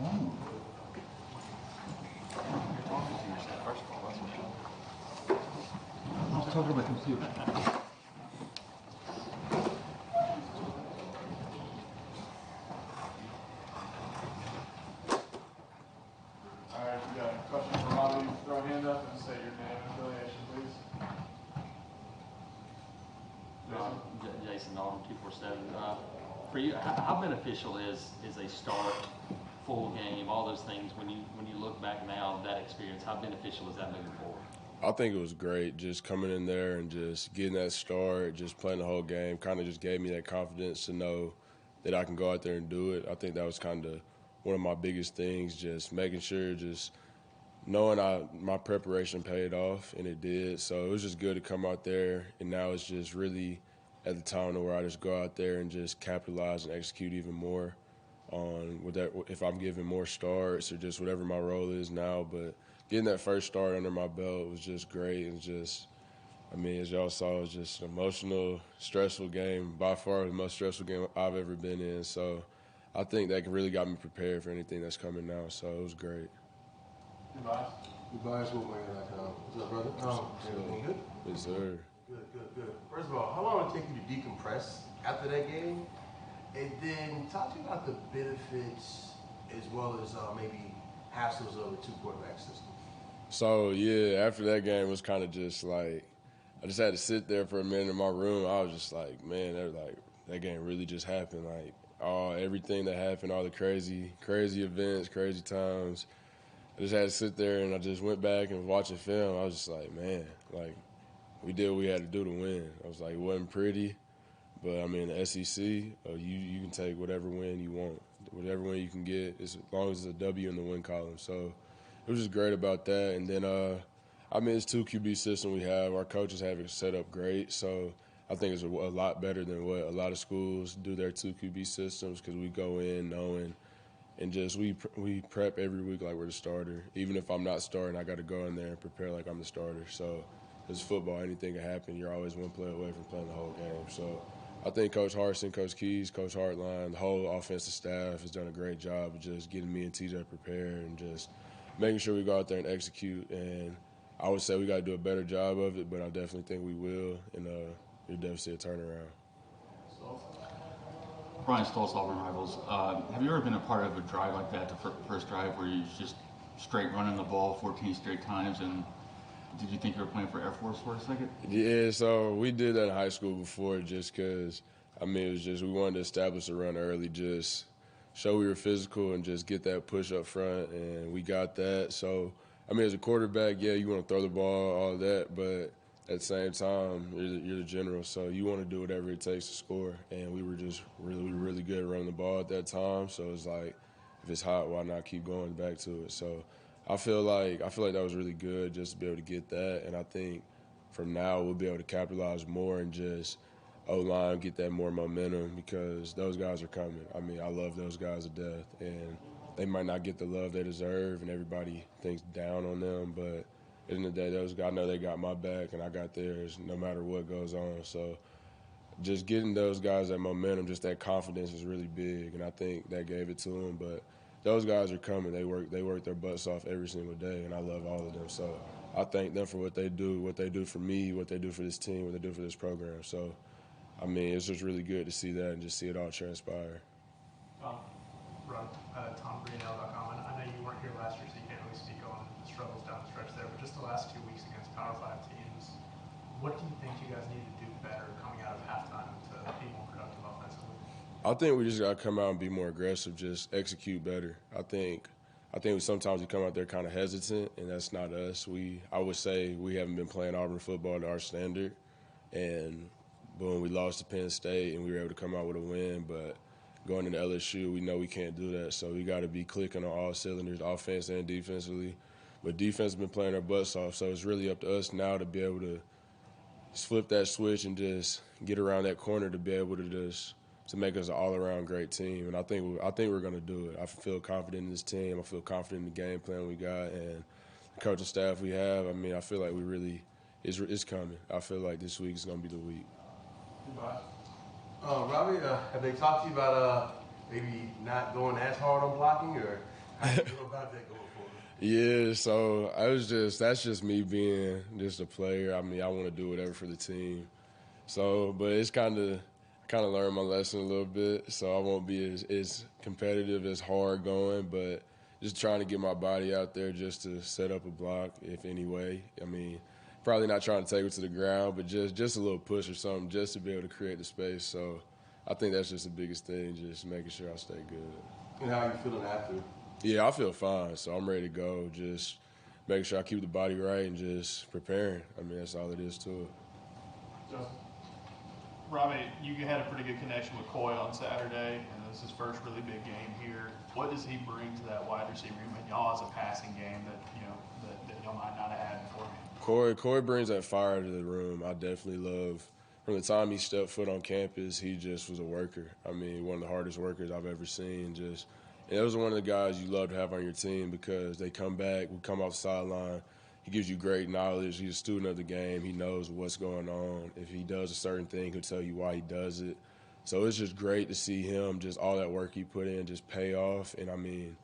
First of all, that's what I was talking to my computer. All right, we got a question for Robbie. Throw a hand up and say your name and affiliation, please. Jason Auburn 247. For you, how beneficial is a start, full game, all those things when you look back now, that experience, how beneficial is that moving forward? I think it was great just coming in there and just getting that start, just playing the whole game, kind of just gave me that confidence to know that I can go out there and do it. I think that was kind of one of my biggest things, just making sure, just knowing my preparation paid off, and it did. So it was just good to come out there, and now it's just really at the time where I just go out there and just capitalize and execute even more on with that, if I'm giving more starts or just whatever my role is now. But getting that first start under my belt was just great. And just, I mean, as y'all saw, it was just an emotional, stressful game, by far the most stressful game I've ever been in. So I think that really got me prepared for anything that's coming now. So it was great. Goodbye, SportsMania.com. What's up, brother? Everything good? Yes, sir. Good. First of all, how long did it take you to decompress after that game? And then talk to me about the benefits as well as maybe hassles of a two-quarterback system. So, yeah, after that game, it was kind of just like, I just had to sit there for a minute in my room. I was just like, man, that game really just happened. Like, everything that happened, all the crazy events, crazy times. I just had to sit there, and I just went back and was watching film. I was just like, man, like, we did what we had to do to win. I was like, it wasn't pretty, but, I mean, the SEC, you can take whatever win you want, whatever win you can get, as long as it's a W in the win column. So it was just great about that. And then, I mean, it's 2 QB system we have. Our coaches have it set up great, so I think it's a lot better than what a lot of schools do their 2 QB systems, because we go in knowing and just we prep every week like we're the starter. Even if I'm not starting, I got to go in there and prepare like I'm the starter. So it's football. Anything can happen. You're always one play away from playing the whole game. So I think Coach Harsin, Coach Keys, Coach Hartline, the whole offensive staff has done a great job of just getting me and TJ prepared and just making sure we go out there and execute. And I would say we got to do a better job of it, but I definitely think we will, and you'll definitely see a turnaround. Brian Stoltz, Auburn Rivals. Have you ever been a part of a drive like that, the first drive, where you just straight running the ball 14 straight times, and did you think you were playing for Air Force for a second? Yeah, so we did that in high school before, just because, I mean, it was just we wanted to establish a run early, just show we were physical and just get that push up front, and we got that. So, I mean, as a quarterback, yeah, you want to throw the ball, all that, but at the same time, you're the general, so you want to do whatever it takes to score. And we were just really good at running the ball at that time. So it's like, if it's hot, why not keep going back to it? So I feel like that was really good just to be able to get that. And I think from now we'll be able to capitalize more and just O-line, get that more momentum, because those guys are coming. I mean, I love those guys to death, and they might not get the love they deserve, and everybody thinks down on them, but at the end of the day, those guys, I know they got my back and I got theirs no matter what goes on. So just getting those guys that momentum, just that confidence is really big, and I think that gave it to them. But those guys are coming. They work their butts off every single day, and I love all of them. So I thank them for what they do for me, what they do for this team, what they do for this program. So, I mean, it's just really good to see that and just see it all transpire. TomGreenell.com. I know you weren't here last year, so you can't really speak on the struggles down the stretch there, but just the last 2 weeks against Power 5 teams, what do you think you guys need to do better coming out of halftime to be more productive offensively? I think we just got to come out and be more aggressive, just execute better. I think sometimes we come out there kind of hesitant, and that's not us. I would say we haven't been playing Auburn football to our standard, and boom, we lost to Penn State, and we were able to come out with a win, but going into LSU, we know we can't do that. So we got to be clicking on all cylinders, offense and defensively. But defense has been playing our butts off, so it's really up to us now to be able to flip that switch and just get around that corner to be able to make us an all-around great team. And I think we're going to do it. I feel confident in this team. I feel confident in the game plan we got and the coaching staff we have. I mean, I feel like it's coming. I feel like this week is going to be the week. Goodbye. Robbie, have they talked to you about maybe not going as hard on blocking, or How do you feel about that going forward? Yeah, so that's just me being just a player. I mean, I want to do whatever for the team. So, but it's kind of learned my lesson a little bit. So I won't be as competitive, as hard going, but just trying to get my body out there just to set up a block, if any way. I mean, probably not trying to take it to the ground, but just a little push or something, just to be able to create the space. So I think that's just the biggest thing, just making sure I stay good. And how are you feeling after? Yeah, I feel fine, so I'm ready to go. Just making sure I keep the body right and just preparing. I mean, that's all it is to it. Justin. Robbie, you had a pretty good connection with Coy on Saturday, and this is his first really big game here. What does he bring to that wide receiver room and y'all as a passing game that y'all might not have had beforehand? Coy brings that fire to the room. I definitely love. From the time he stepped foot on campus, he just was a worker. I mean, one of the hardest workers I've ever seen. And those are one of the guys you love to have on your team because they come back, we come off the sideline. He gives you great knowledge. He's a student of the game. He knows what's going on. If he does a certain thing, he'll tell you why he does it. So it's just great to see him, just all that work he put in, just pay off. And, I mean,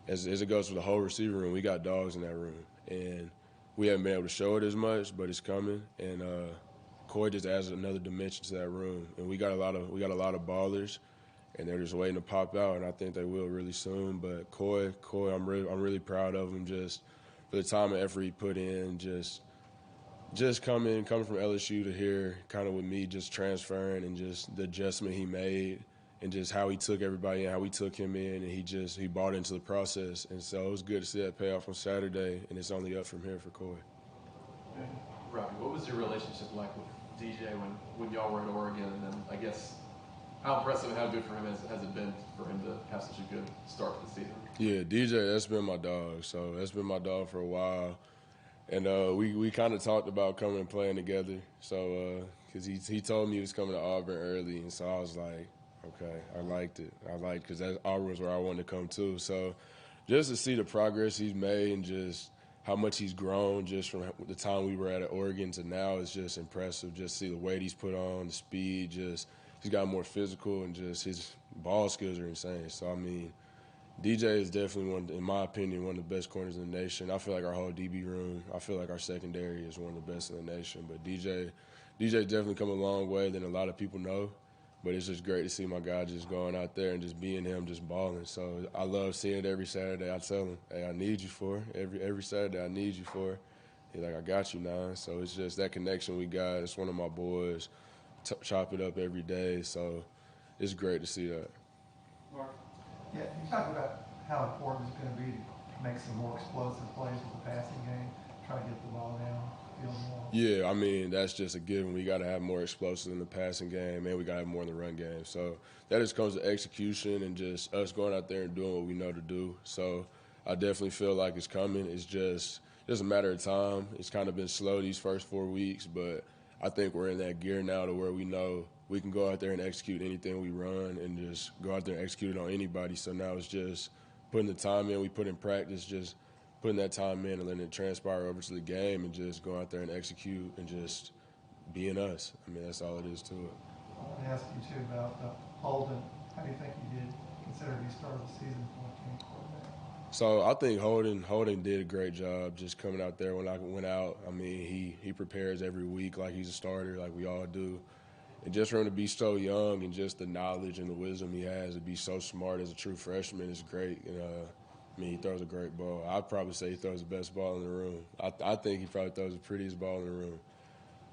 as it goes for the whole receiver room, we got dogs in that room. And we haven't been able to show it as much, but it's coming. And Coy just adds another dimension to that room. And we got a lot of ballers. And they're just waiting to pop out, and I think they will really soon. But Coy, I'm really proud of him just for the time and effort he put in. Just coming from LSU to here, kind of with me, just transferring and just the adjustment he made, and just how he took everybody in, how we took him in, and he bought into the process. And so it was good to see that pay off on Saturday, and it's only up from here for Coy. Robbie, what was your relationship like with DJ when y'all were in Oregon, and then I guess how impressive and how good for him has it been for him to have such a good start to the season? Yeah, DJ, that's been my dog. So that's been my dog for a while. And we kind of talked about coming and playing together. So because he told me he was coming to Auburn early, and so I was like, okay, I liked it. Because Auburn was where I wanted to come too. So just to see the progress he's made and just how much he's grown just from the time we were at Oregon to now is just impressive. Just see the weight he's put on, the speed, just – he's got more physical, and just his ball skills are insane. So, I mean, DJ is definitely in my opinion, one of the best corners in the nation. I feel like our whole DB room, I feel like our secondary is one of the best in the nation. But DJ's definitely come a long way than a lot of people know. But it's just great to see my guy just going out there and just being him, just balling. So I love seeing it every Saturday. I tell him, hey, I need you for it. Every Saturday I need you for it. He's like, I got you now. So it's just that connection we got. It's one of my boys. Chop it up every day, so it's great to see that. Mark? Yeah, you talked about how important it's going to be to make some more explosive plays with the passing game, try to get the ball down, field more. Yeah, I mean, that's just a given. We got to have more explosive in the passing game, and we got to have more in the run game. So that just comes to execution and just us going out there and doing what we know to do. So I definitely feel like it's coming. It's just a matter of time. It's kind of been slow these first 4 weeks, but I think we're in that gear now to where we know we can go out there and execute anything we run and just go out there and execute it on anybody. So now it's just putting the time in we put in practice, just putting that time in and letting it transpire over to the game and just go out there and execute and just being us. I mean, that's all it is to it. I want to ask you, too, about Holden. How do you think he did, considering he started the season 14 quarterback? So I think Holden did a great job just coming out there when I went out. I mean, he prepares every week like he's a starter, like we all do. And just for him to be so young and just the knowledge and the wisdom he has to be so smart as a true freshman is great. And, I mean, he throws a great ball. I'd probably say he throws the best ball in the room. I think he probably throws the prettiest ball in the room.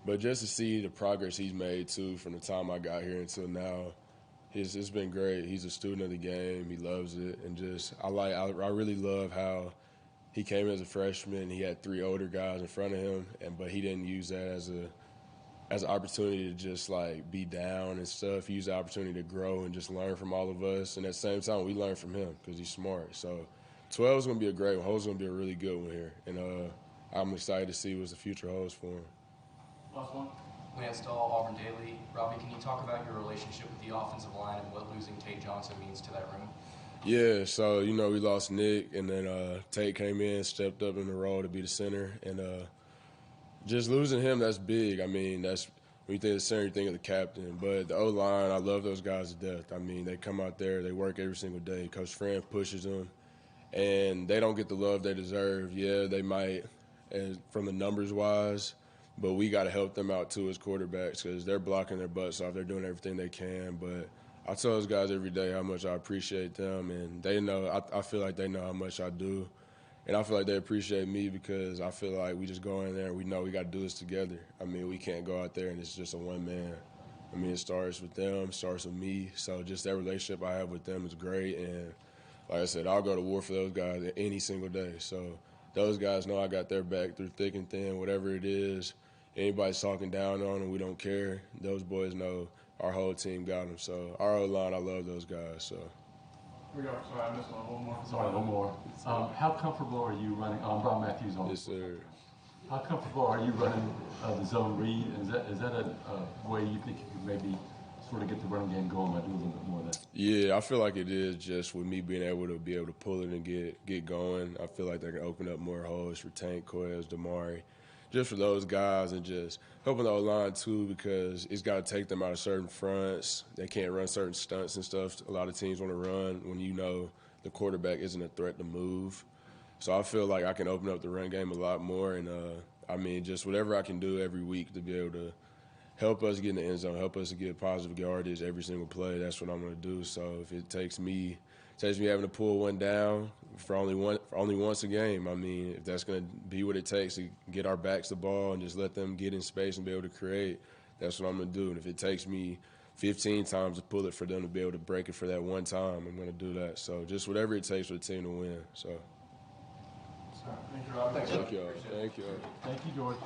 But just to see the progress he's made, too, from the time I got here until now, it's been great. He's a student of the game. He loves it. And just I really love how he came as a freshman. He had 3 older guys in front of him, but he didn't use that as an opportunity to just, like, be down and stuff. He used the opportunity to grow and just learn from all of us. And at the same time, we learn from him because he's smart. So 12 is going to be a great one. Holds going to be a really good one here. And I'm excited to see what the future holds for him. Last one. Lance Dahl, Auburn Daily. Robbie, can you talk about your relationship with the offensive line and what losing Tate Johnson means to that room? Yeah, so, we lost Nick, and then Tate came in, stepped up in the role to be the center. And just losing him, that's big. I mean, that's when you think of the center, you think of the captain. But the O-line, I love those guys to death. I mean, they come out there, they work every single day. Coach Fran pushes them. and they don't get the love they deserve. Yeah, they might, and from the numbers wise, but we got to help them out too as quarterbacks because they're blocking their butts off. They're doing everything they can. But I tell those guys every day how much I appreciate them, and they know. I feel like they know how much I do, and I feel like they appreciate me because I feel like we just go in there and we know we got to do this together. I mean, we can't go out there and it's just a one man. I mean, it starts with them, starts with me. So just that relationship I have with them is great, and like I said, I'll go to war for those guys any single day. So those guys know I got their back through thick and thin, whatever it is. Anybody's talking down on them, we don't care. Those boys know our whole team got them. So our O-line, I love those guys. So. Here we go. Sorry, I missed one more. Sorry, one more. How comfortable are you running? Brian Matthews on. Yes, sir. How comfortable are you running the zone read? Is that a way you think you can maybe sort of get the running game going by doing a little bit more of that? Yeah, I feel like it is just with me being able to pull it and get going. I feel like they can open up more holes for Tank, Quez, Damari, just for those guys, and just helping the O-line too because it's got to take them out of certain fronts. They can't run certain stunts and stuff. A lot of teams want to run when you know the quarterback isn't a threat to move. So I feel like I can open up the run game a lot more, and I mean, just whatever I can do every week to be able to help us get in the end zone, help us to get positive yardage every single play. That's what I'm going to do. So if it takes me having to pull one down for only once a game, I mean, if that's going to be what it takes to get our backs the ball and just let them get in space and be able to create, that's what I'm going to do. And if it takes me 15 times to pull it for them to be able to break it for that one time, I'm going to do that. So just whatever it takes for the team to win. So. Thank you, Rob. Thank you. Thank you. Thank you, George.